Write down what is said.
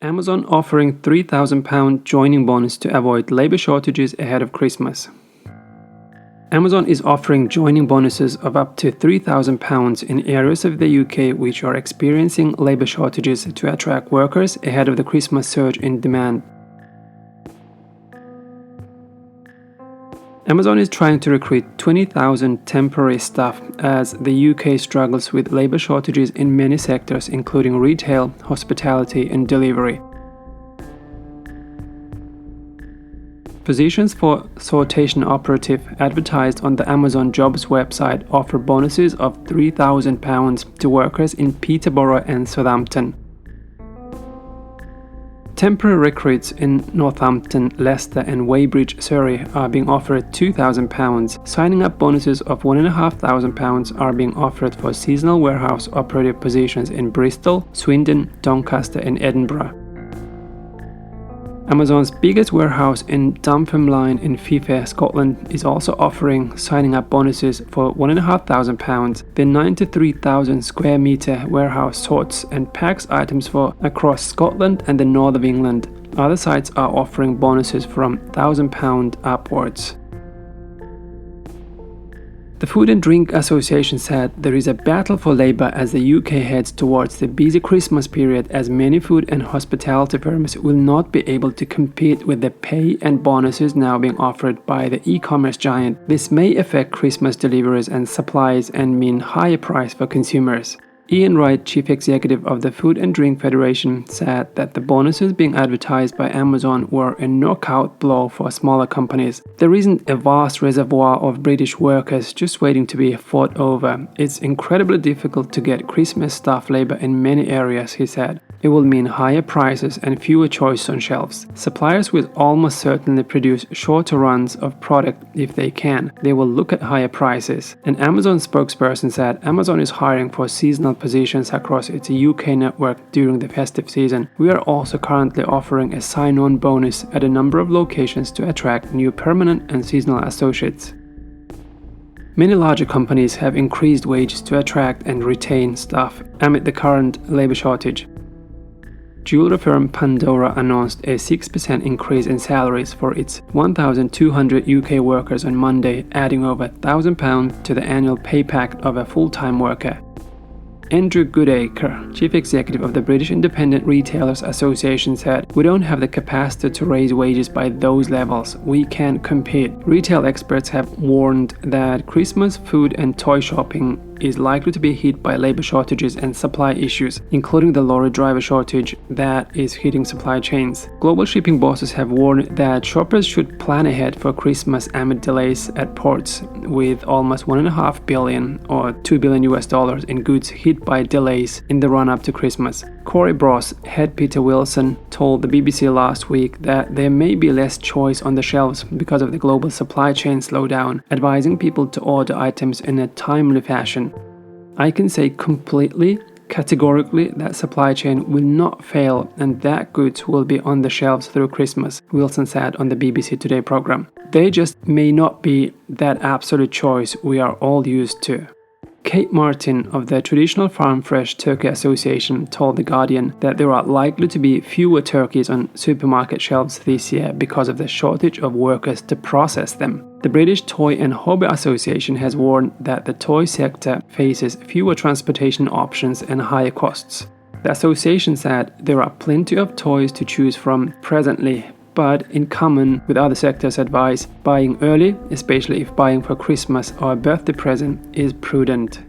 Amazon offering £3,000 joining bonus to avoid labour shortages ahead of Christmas. Amazon is offering joining bonuses of up to £3,000 in areas of the UK which are experiencing labour shortages to attract workers ahead of the Christmas surge in demand. Amazon is trying to recruit 20,000 temporary staff as the UK struggles with labour shortages in many sectors including retail, hospitality and delivery. Positions for sortation operative advertised on the Amazon Jobs website offer bonuses of £3,000 to workers in Peterborough and Southampton. Temporary recruits in Northampton, Leicester and Weybridge, Surrey are being offered £2,000. Signing up bonuses of £1,500 are being offered for seasonal warehouse operative positions in Bristol, Swindon, Doncaster and Edinburgh. Amazon's biggest warehouse in Dunfermline in Fife, Scotland is also offering signing up bonuses for £1,500. The 93,000 square metre warehouse sorts and packs items for across Scotland and the north of England. Other sites are offering bonuses from £1,000 upwards. The Food and Drink Association said there is a battle for labour as the UK heads towards the busy Christmas period, as many food and hospitality firms will not be able to compete with the pay and bonuses now being offered by the e-commerce giant. This may affect Christmas deliveries and supplies and mean higher price for consumers. Ian Wright, Chief Executive of the Food and Drink Federation, said that the bonuses being advertised by Amazon were a knockout blow for smaller companies. There isn't a vast reservoir of British workers just waiting to be fought over. It's incredibly difficult to get Christmas staff labour in many areas, he said. It will mean higher prices and fewer choices on shelves. Suppliers will almost certainly produce shorter runs of product if they can. They will look at higher prices. An Amazon spokesperson said Amazon is hiring for seasonal positions across its UK network during the festive season. We are also currently offering a sign-on bonus at a number of locations to attract new permanent and seasonal associates. Many larger companies have increased wages to attract and retain staff amid the current labour shortage. Jewelry firm Pandora announced a 6% increase in salaries for its 1,200 UK workers on Monday, adding over £1,000 to the annual pay packet of a full-time worker. Andrew Goodacre, Chief Executive of the British Independent Retailers Association, said, "We don't have the capacity to raise wages by those levels. We can't compete." Retail experts have warned that Christmas food and toy shopping is likely to be hit by labour shortages and supply issues, including the lorry driver shortage that is hitting supply chains. Global shipping bosses have warned that shoppers should plan ahead for Christmas amid delays at ports, with almost $1.5 billion or $2 billion in goods hit by delays in the run-up to Christmas. Corey Bros head Peter Wilson told the BBC last week that there may be less choice on the shelves because of the global supply chain slowdown, advising people to order items in a timely fashion. "I can say completely, categorically that supply chain will not fail and that goods will be on the shelves through Christmas," Wilson said on the BBC Today programme. "They just may not be that absolute choice we are all used to." Kate Martin of the Traditional Farm Fresh Turkey Association told The Guardian that there are likely to be fewer turkeys on supermarket shelves this year because of the shortage of workers to process them. The British Toy and Hobby Association has warned that the toy sector faces fewer transportation options and higher costs. The association said there are plenty of toys to choose from presently, but in common with other sectors advise buying early, especially if buying for Christmas or a birthday present, is prudent.